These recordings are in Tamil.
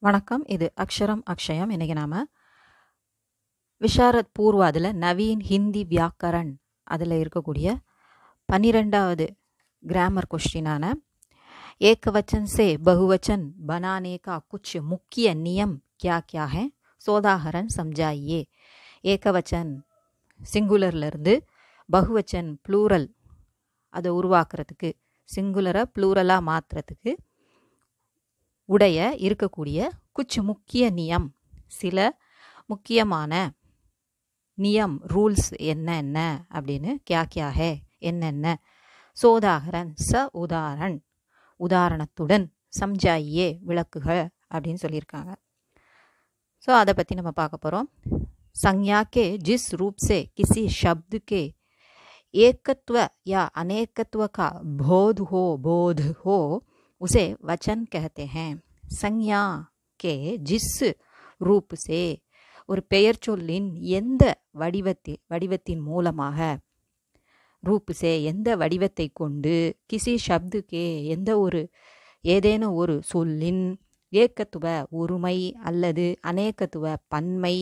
வணக்கம். இது அக்ஷரம் அக்ஷயம். இன்னைக்கு நாம விஷாரத் பூர்வ அதில் நவீன் ஹிந்தி வியாக்கரண் அதில் இருக்கக்கூடிய 12வது கிராமர் கொஸ்டினான ஏகவச்சன் से बहुवचन बनाने का कुछ मुख्य नियम क्या क्या है सोदाहरण समझाइए. ஏகவச்சன் சிங்குலர்லேருந்து பகுவச்சன் ப்ளூரல் அதை உருவாக்குறதுக்கு, சிங்குலரை ப்ளூரலாக மாற்றுறதுக்கு உடைய இருக்கக்கூடிய குச் முக்கிய நியம், சில முக்கியமான நியம் ரூல்ஸ் என்ன அப்படின்னு கியா கியா ஹே என்னென்ன, சோதாகரன் உதாரணத்துடன், சம்ஜாயியே விளக்குகள் அப்படின்னு சொல்லியிருக்காங்க. ஸோ அதை பற்றி நம்ம பார்க்க போகிறோம். संज्ञा के जिस रूप से किसी शब्द के एकत्व या अनेकत्व का बोध हो उसे वचन कहते हैं. संज्ञा के जिस रूप से ஒரு பெயர் சொல்லின் எந்த வடிவத்தின் மூலமாக, ரூப் சே எந்த வடிவத்தை கொண்டு, கிசி ஷப்துக்கே எந்த ஒரு ஏதேனும் ஒரு சொல்லின், ஏக்கத்துவ ஒருமை அல்லது அநேகத்துவ பன்மை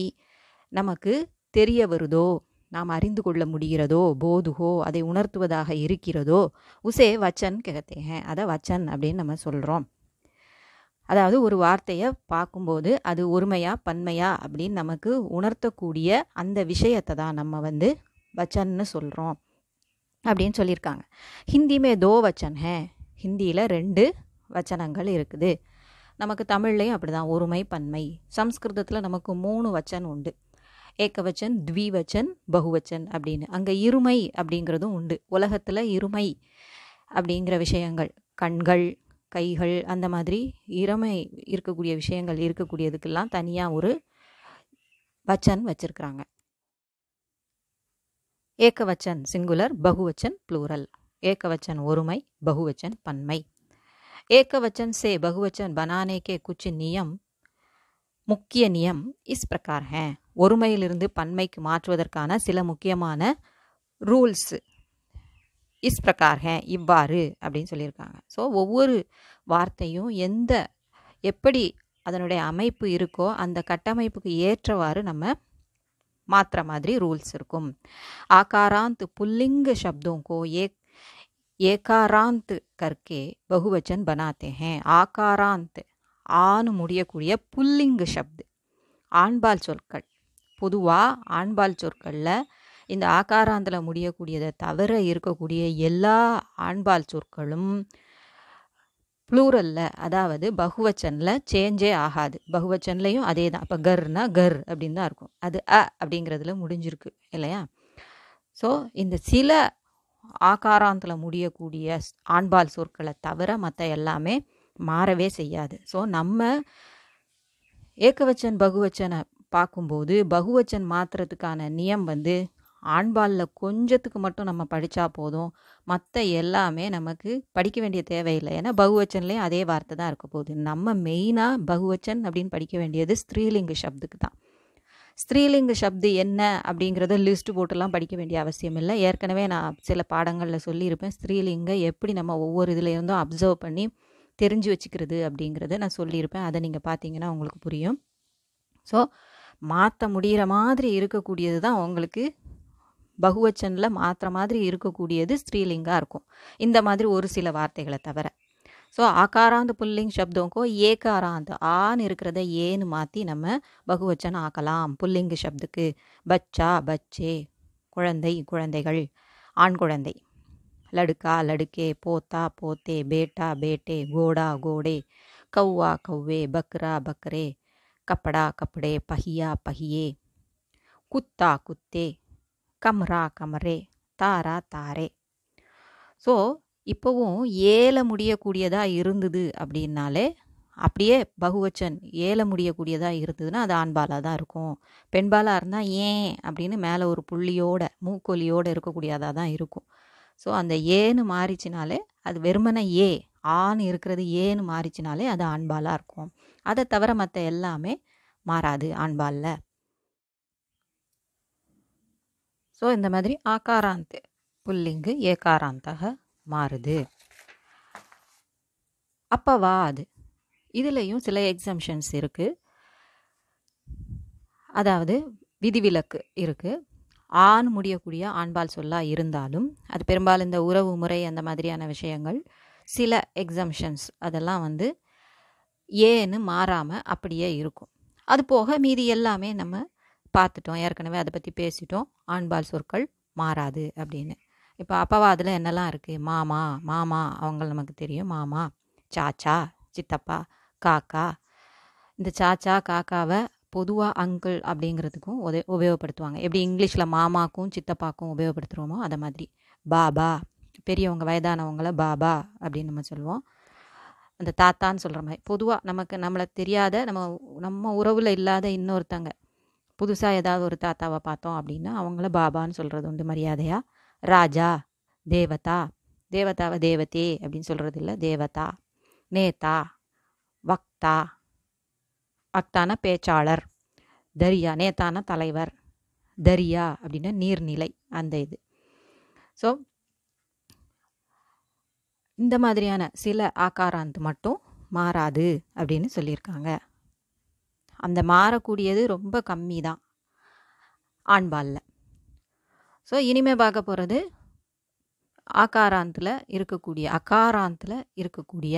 நமக்கு தெரிய வருதோ, நாம் அறிந்து கொள்ள முடிகிறதோ, போதுகோ அதை உணர்த்துவதாக இருக்கிறதோ, உசே வச்சன் ககத்தேன், அதை வச்சன் அப்படின்னு நம்ம சொல்கிறோம். அதாவது ஒரு வார்த்தையை பார்க்கும்போது அது ஒருமையா பன்மையா அப்படின்னு நமக்கு உணர்த்தக்கூடிய அந்த விஷயத்தை தான் நம்ம வச்சன்னு சொல்கிறோம் அப்படின்னு சொல்லியிருக்காங்க. ஹிந்திமே தோ வச்சன் ஹே, ஹிந்தியில் 2 வச்சனங்கள் இருக்குது. நமக்கு தமிழ்லையும் அப்படி தான், ஒருமை பன்மை. சம்ஸ்கிருதத்தில் நமக்கு 3 வச்சன் உண்டு. ஏகவச்சன், த்விவச்சன், பகுவச்சன் அப்படின்னு. அங்கே இருமை அப்படிங்கிறதும் உண்டு. உலகத்தில் இருமை அப்படிங்கிற விஷயங்கள், கண்கள், கைகள், அந்த மாதிரி இருமை இருக்கக்கூடிய விஷயங்கள் இருக்கக்கூடியதுக்கெல்லாம் தனியாக ஒரு வச்சன் வச்சிருக்கிறாங்க. ஏகவச்சன் சிங்குலர், பகுவச்சன் ப்ளூரல். ஏகவச்சன் ஒருமை, பகுவச்சன் பன்மை. ஏகவச்சன் से बहुवचन बनाने के कुछ नियम, முக்கிய நியம் இஸ் பிரகார் ஹே. ஒருமையிலிருந்து பன்மைக்கு மாற்றுவதற்கான சில முக்கியமான ரூல்ஸ் இஸ் பிரகார் ஹே, இவ்வாறு அப்படின்னு சொல்லியிருக்காங்க. ஸோ ஒவ்வொரு வார்த்தையும் எப்படி அதனுடைய அமைப்பு இருக்கோ அந்த கட்டமைப்புக்கு ஏற்றவாறு நம்ம மாற்றுற மாதிரி ரூல்ஸ் இருக்கும். ஆகாராந்த் புல்லிங்க शब्दों को ஏகாராந்த் கர்க்கே பகுவச்சன் பனாத்தே ஹே. ஆகாராந்த் ஆணு முடியக்கூடிய புல்லிங்கு சப்து, ஆண்பால் சொற்கள். பொதுவாக ஆண்பால் சொற்களில் இந்த ஆகாராந்தில் முடியக்கூடியதை தவிர இருக்கக்கூடிய எல்லா ஆண்பால் சொற்களும் ப்ளூரலில், அதாவது பகுவச்சனில் சேஞ்சே ஆகாது. பகுவச்சன்லையும் அதே தான். இப்போ கர்னா கர் அப்படின்னு தான் இருக்கும். அது அப்படிங்கிறதுல முடிஞ்சிருக்கு இல்லையா? ஸோ இந்த சில ஆகாராந்தில் முடியக்கூடிய ஆண்பால் சொற்களை தவிர மற்ற எல்லாமே மாறவே செய்யாது. ஸோ நம்ம ஏகவச்சன் பகுவச்சனை பார்க்கும்போது பகுவச்சன் மாற்றுறதுக்கான நியம் ஆண்பாலில் கொஞ்சத்துக்கு மட்டும் நம்ம படித்தா போதும், மற்ற எல்லாமே நமக்கு படிக்க வேண்டிய தேவையில்லை. ஏன்னா பகுவச்சன்லேயும் அதே வார்த்தை தான் இருக்க போகுது. நம்ம மெயினாக பகுவச்சன் அப்படின்னு படிக்க வேண்டியது ஸ்திரீலிங்க சப்துக்கு தான். ஸ்திரீலிங்க சப்து என்ன அப்படிங்கிறத லிஸ்ட்டு போட்டுலாம் படிக்க வேண்டிய அவசியம் இல்லை. ஏற்கனவே நான் சில பாடங்களில் சொல்லியிருப்பேன். ஸ்திரீலிங்க எப்படி நம்ம ஒவ்வொரு இதுலேருந்தும் அப்சர்வ் பண்ணி தெரிஞ்சு வச்சுக்கிறது அப்படிங்கிறத நான் சொல்லியிருப்பேன். அதை நீங்கள் பார்த்தீங்கன்னா உங்களுக்கு புரியும். ஸோ மாற்ற முடிகிற மாதிரி இருக்கக்கூடியது தான் உங்களுக்கு பகுவச்சனில் மாற்ற மாதிரி இருக்கக்கூடியது ஸ்திரீலிங்காக இருக்கும், இந்த மாதிரி ஒரு சில வார்த்தைகளை தவிர. ஸோ ஆகாராந்த் புல்லிங் சப்தோங்கோ ஏகாராந்த் ஆன்னு இருக்கிறத ஏன்னு மாற்றி நம்ம பகுவச்சன் ஆக்கலாம் புல்லிங்கு சப்துக்கு. பச்சா பச்சே, குழந்தை குழந்தைகள், ஆண் குழந்தை. लड़का लड़के, पोता पोते, बेटा बेटे, घोड़ा घोड़े, कौवा कौवे, बकरा बकरे, कपड़ा कपड़े, पहिया पहिए, कुत्ता कुत्ते, कमरा कमरे, तारा तारे. ஸோ இப்போவும் ஏல முடியக்கூடியதாக இருந்தது அப்படின்னாலே, அப்படியே பகுவச்சன் ஏல முடியக்கூடியதாக இருந்ததுன்னா அது ஆண்பாலாக தான் இருக்கும். பெண்பாலாக இருந்தால் ஏன் அப்படின்னு மேலே ஒரு புள்ளியோட மூக்கொலியோடு இருக்கக்கூடியதாக தான் இருக்கும். ஸோ அந்த ஏன்னு மாறிச்சினாலே அது வெறுமனை ஏ, ஆண் இருக்கிறது ஏன்னு மாறிச்சினாலே அது ஆண்பாலாக இருக்கும். அதை தவிர மற்ற எல்லாமே மாறாது ஆண்பாலில். ஸோ இந்த மாதிரி ஆகாராந்த் புல்லிங்கு ஏகாராந்தாக மாறுது. அப்பவாது இதுலேயும் சில எக்ஸம்ஷன்ஸ் இருக்குது. அதாவது விதிவிலக்கு இருக்குது. ஆண் முடியக்கூடிய ஆண்பால் சொல்லாக இருந்தாலும் அது பெரும்பாலும் இந்த உறவு முறை அந்த மாதிரியான விஷயங்கள் சில எக்ஸம்ஷன்ஸ் அதெல்லாம் வந்து ஏன்னு மாறாமல் அப்படியே இருக்கும். அது போக மீதி எல்லாமே நம்ம பார்த்துட்டோம், ஏற்கனவே அதை பற்றி பேசிட்டோம். ஆண்பால் சொற்கள் மாறாது அப்படின்னு. இப்போ அப்பவாதில் என்னெல்லாம் இருக்குது? மாமா, மாமா அவங்க நமக்கு தெரியும். மாமா, சாச்சா, சித்தப்பா, காக்கா. இந்த சாச்சா காக்காவை பொதுவாக அங்கிள் அப்படிங்கிறதுக்கும் உபயோகப்படுத்துவாங்க. எப்படி இங்கிலீஷில் மாமாக்கும் சித்தப்பாக்கும் உபயோகப்படுத்துகிறோமோ அதை மாதிரி. பாபா, பெரியவங்க வயதானவங்கள பாபா அப்படின்னு நம்ம சொல்லுவோம். அந்த தாத்தான்னு சொல்கிற மாதிரி பொதுவாக நம்மளை தெரியாத நம்ம உறவில் இல்லாத இன்னொருத்தங்க புதுசாக ஏதாவது ஒரு தாத்தாவை பார்த்தோம் அப்படின்னா அவங்கள பாபான்னு சொல்கிறது உண்டு மரியாதையாக. ராஜா, தேவதா, தேவதாவை தேவதே அப்படின்னு சொல்கிறது இல்லை, தேவதா. நேதா, வக்தா, வக்தான பேச்சாளர். தரியா, நேதான தலைவர். தரியா அப்படின்னா நீர்நிலை, அந்த இது. ஸோ இந்த மாதிரியான சில ஆகாராந்த் மட்டும் மாறாது அப்படின்னு சொல்லியிருக்காங்க. அந்த மாறக்கூடியது ரொம்ப கம்மி தான் ஆண்பாலில். ஸோ இனிமேல் பார்க்க போகிறது அகாராந்தில் இருக்கக்கூடிய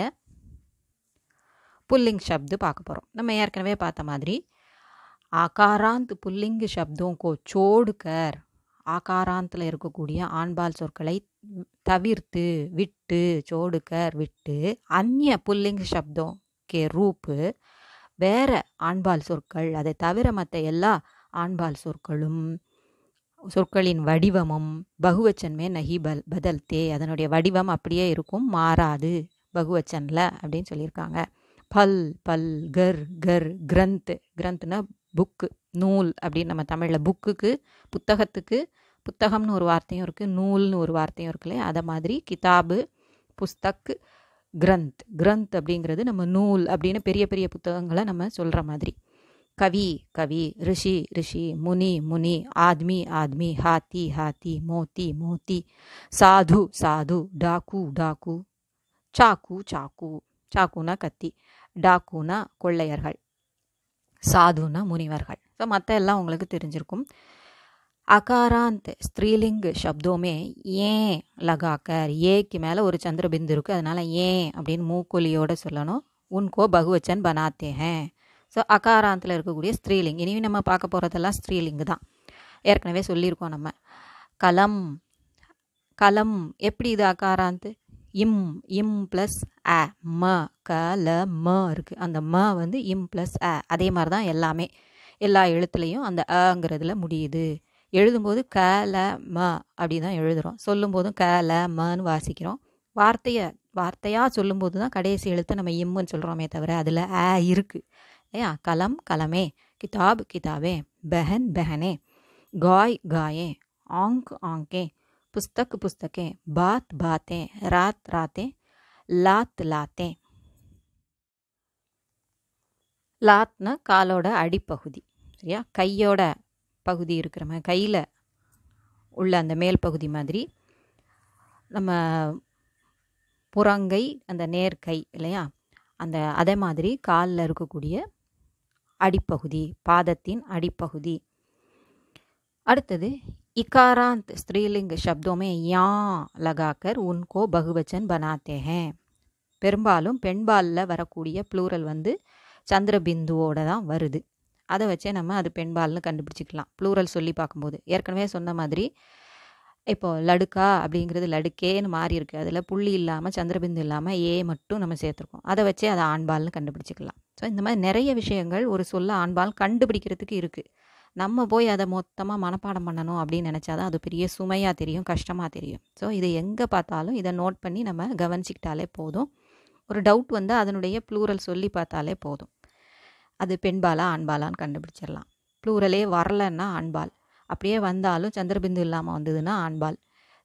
पुल्लिंग शब्द பார்க்க போகிறோம். நம்ம ஏற்கனவே பார்த்த மாதிரி आकारांत पुल्लिंग शब्दों को छोड़कर ஆகாராந்தில் இருக்கக்கூடிய ஆண்பால் சொற்களை தவிர்த்து விட்டு छोड़कर விட்டு अन्य पुल्लिंग शब्दों के रूप வேற ஆண்பால் சொற்கள் அதை தவிர மற்ற எல்லா ஆண்பால் சொற்களின் வடிவமும் பகுவச்சன்மே நஹி பதல்தே, அதனுடைய வடிவம் அப்படியே இருக்கும், மாறாது பகுவச்சனில் அப்படின்னு சொல்லியிருக்காங்க. பல், பல், கர், கர், கிரந்த், கிரந்த்னா புக்கு, நூல் அப்படின்னு நம்ம தமிழில் புக்குக்கு புத்தகத்துக்கு புத்தகம்னு ஒரு வார்த்தையும் இருக்குது, நூல்னு ஒரு வார்த்தையும் இருக்குல்லையே, அதை மாதிரி கிதாபு, புஸ்தக், கிரந்த். கிரந்த் அப்படிங்கிறது நம்ம நூல் அப்படின்னு பெரிய பெரிய புத்தகங்களை நம்ம சொல்கிற மாதிரி. कवि, कवि, ऋषि, ऋषि, मुनि, मुनि, आदमी, आदमी, हाथी, हाथी, मोती, मोती, साधु, साधु, डाकू, डाकू, चाकू, चाकू, चाकूना கத்தி, டாக்கூனா கொள்ளையர்கள், சாதுனா முனிவர்கள். ஸோ மற்ற எல்லாம் உங்களுக்கு தெரிஞ்சிருக்கும். அகாராந்த் ஸ்திரீலிங் சப்தோமே ஏன் லகாக்கர், ஏக்கு மேலே ஒரு சந்திரபிந்து இருக்குது, அதனால் ஏன் அப்படின்னு மூக்கொலியோடு சொல்லணும். உன்கோ பகுவச்சன் பனாத்தே ஹேன். ஸோ அகாராந்தில் இருக்கக்கூடிய ஸ்திரீலிங். இனியும் நம்ம பார்க்க போகிறதெல்லாம் ஸ்திரீலிங்கு தான், ஏற்கனவே சொல்லியிருக்கோம் நம்ம. கலம், கலம் எப்படி இது அகாராந்த்? இம், இம் ப்ளஸ் அ, ம, க, ல, ம இருக்குது. அந்த ம வந்து இம் ப்ளஸ் அ. அதே மாதிரி தான் எல்லாமே, எல்லா எழுத்துலேயும் அந்த அங்கிறதுல முடியுது. எழுதும்போது க, ல, ம அப்படி தான் எழுதுகிறோம். சொல்லும்போதும் க, ல, மன்னு வாசிக்கிறோம். வார்த்தையாக சொல்லும்போது தான் கடைசி எழுத்து நம்ம இம்முன்னு சொல்கிறோமே தவிர அதில் அ இருக்குது. या कलम कलमे, किताब किताबें, बहन बहनें, गाय गायें, आंख आंखें, पुस्तक पुस्तकें, बात बातें, रात रातें, लात लातें. லாத்னா காலோட அடிப்பகுதி, சரியா? கையோட பகுதி இருக்கிற மாதிரி, கையில் உள்ள அந்த மேல் பகுதி மாதிரி நம்ம புறங்கை, அந்த நேர்கை இல்லையா, அதே மாதிரி காலில் இருக்கக்கூடிய அடிப்பகுதி, பாதத்தின் அடிப்பகுதி. அடுத்தது இகாராந்த் ஸ்திரீலிங் சப்தோமே யா லகாக்கர் உன்கோ பகுவச்சன் பனாத்தே ஹேன். பெரும்பாலும் பெண்பாலில் வரக்கூடிய ப்ளூரல் வந்து சந்திரபிந்துவோட தான் வருது. அதை வச்சே நம்ம அது பெண்பால்னு கண்டுபிடிச்சிக்கலாம் ப்ளூரல் சொல்லி பார்க்கும்போது. ஏற்கனவே சொன்ன மாதிரி இப்போது லடுக்கா அப்படிங்கிறது லடுக்கேன்னு மாறி இருக்குது, அதில் புள்ளி இல்லாமல் சந்திரபிந்து இல்லாமல் ஏ மட்டும் நம்ம சேர்த்துருக்கோம். அதை வச்சே அதை ஆண்பால்னு கண்டுபிடிச்சிக்கலாம். ஸோ இந்த மாதிரி நிறைய விஷயங்கள் ஒரு சொல்ல ஆண்பால் கண்டுபிடிக்கிறதுக்கு இருக்குது. நம்ம போய் அதை மொத்தமாக மனப்பாடம் பண்ணணும் அப்படின்னு நினச்சாதான் அது பெரிய சுமையாக தெரியும், கஷ்டமாக தெரியும். ஸோ இதை எங்கே பார்த்தாலும் இதை நோட் பண்ணி நம்ம கவனிச்சிக்கிட்டாலே போதும். ஒரு டவுட் வந்து அதனுடைய ப்ளூரல் சொல்லி பார்த்தாலே போதும், அது பெண்பாலா ஆண்பாலான்னு கண்டுபிடிச்சிடலாம். ப்ளூரலே வரலன்னா ஆண்பால், அப்படியே வந்தாலும் சந்திரபிந்து இல்லாமல் வந்ததுன்னா ஆண்பால்,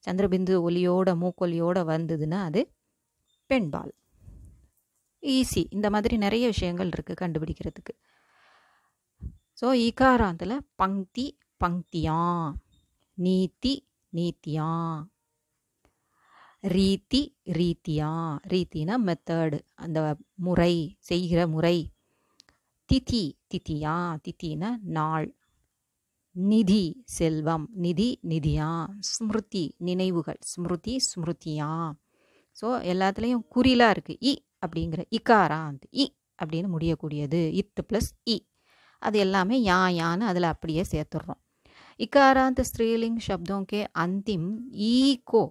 சந்திரபிந்து ஒலியோட மூக்கொலியோடு வந்ததுன்னா அது பெண்பால். ஈஸி. இந்த மாதிரி நிறைய விஷயங்கள் இருக்குது கண்டுபிடிக்கிறதுக்கு. ஸோ ஈகாராந்தில் பங்க்தி பங்க்தியான், நீத்தி நீத்தியான், ரீதி ரீதியா, ரீத்தினா மெத்தடு, அந்த முறை, செய்கிற முறை. திதி திதியா, திதினா நாள். நிதி செல்வம், நிதி நிதியா. ஸ்மிருதி நினைவுகள், ஸ்மிருதி ஸ்மிருதியா. ஸோ எல்லாத்துலேயும் குறிலாக இருக்குது. இ அப்படிங்கிற இக்காராந்த், இ அப்படின்னு முடியக்கூடியது, இத்து ப்ளஸ் இ, அது எல்லாமே யா யான்னு அதில் அப்படியே சேர்த்துடுறோம். इकारांत स्त्रीलिंग शब्दों के अंतिम ई को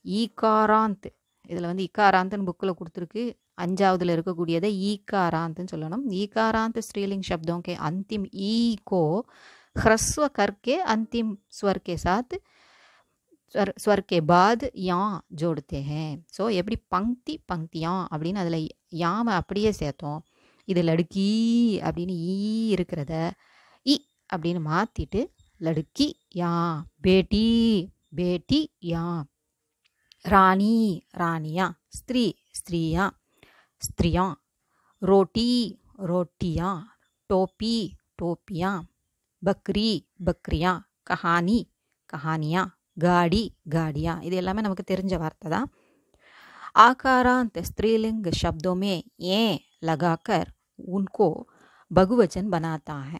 ஈகாராந்த், இதில் வந்து இக்காராந்த்னு புக்கில் கொடுத்துருக்கு, 5ஆவதுல இருக்கக்கூடியதை ஈகாராந்த்னு சொல்லணும். ஈகாராந்த் स्त्रीलिंग शब्दों के अंतिम ई को ह्रस्व करके अंतिम स्वर के साथ स्वर के बाद या जोड़ते हैं. ஸோ எப்படி பங்க்தி பங்க்தியா அப்படின்னு அதில் யாவை அப்படியே சேர்த்தோம். இது லடுக்கி அப்படின்னு ஈ இருக்கிறத இ அப்படின்னு மாற்றிட்டு लड़की या, बेटी बेटी या, रानी रानियाँ, स्त्री स्त्रियाँ स्त्रियाँ, रोटी रोटियाँ, टोपी टोपियाँ, बकरी बकरियाँ, कहानी कहानियाँ, गाड़ी गाड़ियाँ. இது எல்லாமே நமக்கு தெரிஞ்ச வார்த்தை தான். आकारांत स्त्रीलिंग शब्दों में ए लगाकर उनको बहुवचन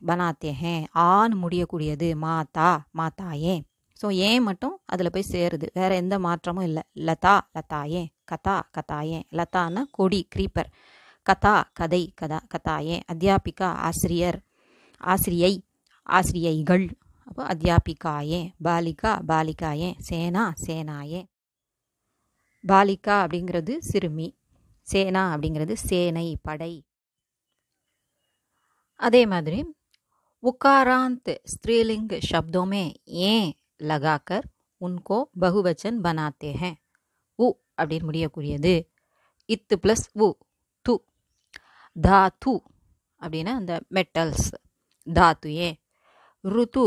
बनाते हैं. On முடியக்கூடியது Mata மாதாயே. ஸோ ஏன் மட்டும் அதில் போய் சேருது, வேறு எந்த மாற்றமும் இல்லை. லதா லதாயே, கதா கதாயே. லதான்னா கொடி, க்ரீப்பர். கதா கதை, கதா கதாயே. அத்தியாபிகா ஆசிரியர், ஆசிரியை ஆசிரியைகள், அப்போ அத்தியாபிகாயே. பாலிகா பாலிகாயே. சேனா சேனாயே. பாலிகா அப்படிங்கிறது சிறுமி, சேனா அப்படிங்கிறது சேனை படை. அதே மாதிரி उकारांत स्त्रीलिंग शब्दों में ए लगाकर उनको बहुवचन बनाते हैं. உ அப்படின்னு முடியக்கூடியது இத்து ப்ளஸ் உ, து. தாத்து அப்படின்னா அந்த மெட்டல்ஸ், தாத்துயே. ருத்து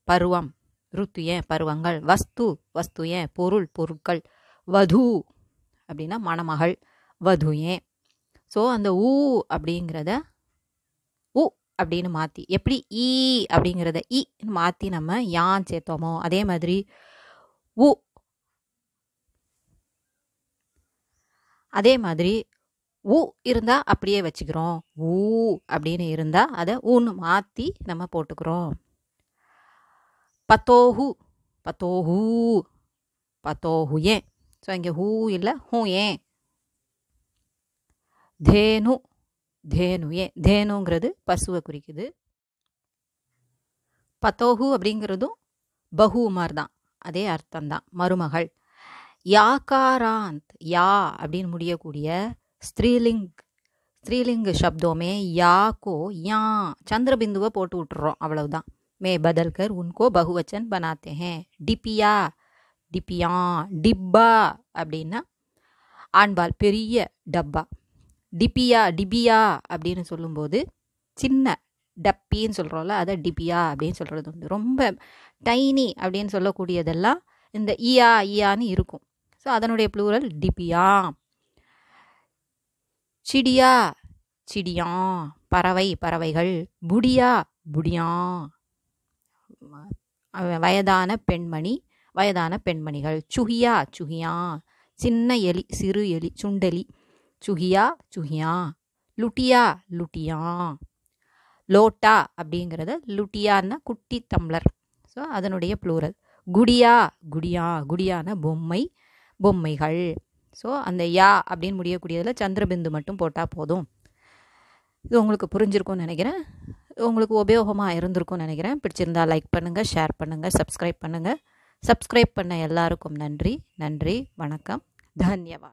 பருவம், ருத்துயே பருவங்கள். வஸ்து வஸ்துயே பொருள், பொருட்கள். வது அப்படின்னா மணமகள், வதுயே. ஸோ அந்த ஊ அப்படிங்கிறத உ அப்படின்னு மாற்றி, எப்படி ஈ அப்படிங்கிறத இ மாற்றி நம்ம யான் சேர்த்தோமோ அதே மாதிரி உ, அதே மாதிரி உ இருந்தால் அப்படியே வச்சுக்கிறோம். ஊ அப்படின்னு இருந்தால் அதை ஊன்னு மாற்றி நம்ம போட்டுக்கிறோம். பத்தோஹு பத்தோஹூ பத்தோஹு ஏன். ஸோ இங்கே ஹூ இல்லை, ஹூ ஏன். தேனு தேனுயே, தேனுங்கிறது பசுவை குறிக்குது. பத்தோஹு அப்படிங்கிறதும் பஹு மாதிரி தான், அதே அர்த்தம்தான், மருமகள். யாக்காராந்த் யா அப்படின்னு முடியக்கூடிய ஸ்திரீலிங் சப்தோமே யாக்கோ யா சந்திரபிந்துவை போட்டு விட்டுறோம், அவ்வளவுதான். மே பதல்கர் உன்கோ பகுவச்சன் பனாத்தே ஹே. டிபியா டிபியா. டிப்பா அப்படின்னா ஆண்பால், பெரிய டப்பா. டிபியா டிபியா அப்படின்னு சொல்லும்போது சின்ன டப்பின்னு சொல்கிறோம்ல, அதை டிபியா அப்படின்னு சொல்கிறது உண்டு. ரொம்ப டைனி அப்படின்னு சொல்லக்கூடியதெல்லாம் இந்த ஈயா ஈயான்னு இருக்கும். ஸோ அதனுடைய ப்ளூரல் டிபியா. சிடியா சிடியா, பறவை பறவைகள். புடியா புடியா, வயதான பெண்மணி வயதான பெண்மணிகள். சுகியா சுகியா, சின்ன எலி சிறு எலி, சுண்டெலி. சுகியா சுகியா. லுட்டியா லுட்டியா. லோட்டா அப்படிங்கிறத லுட்டியான்னா குட்டி டம்ளர், ஸோ அதனுடைய ப்ளூரல். குடியா குடியா, குடியான பொம்மை பொம்மைகள். ஸோ அந்த யா அப்படின்னு முடியக்கூடியதில் சந்திரபிந்து மட்டும் போட்டால் போதும். இது உங்களுக்கு புரிஞ்சிருக்கும்னு நினைக்கிறேன், உங்களுக்கு உபயோகமாக இருந்திருக்கும்னு நினைக்கிறேன். பிடிச்சிருந்தா லைக் பண்ணுங்கள், ஷேர் பண்ணுங்கள், சப்ஸ்கிரைப் பண்ணுங்கள். சப்ஸ்கிரைப் பண்ண எல்லாருக்கும் நன்றி. நன்றி, வணக்கம், தன்யவாத்.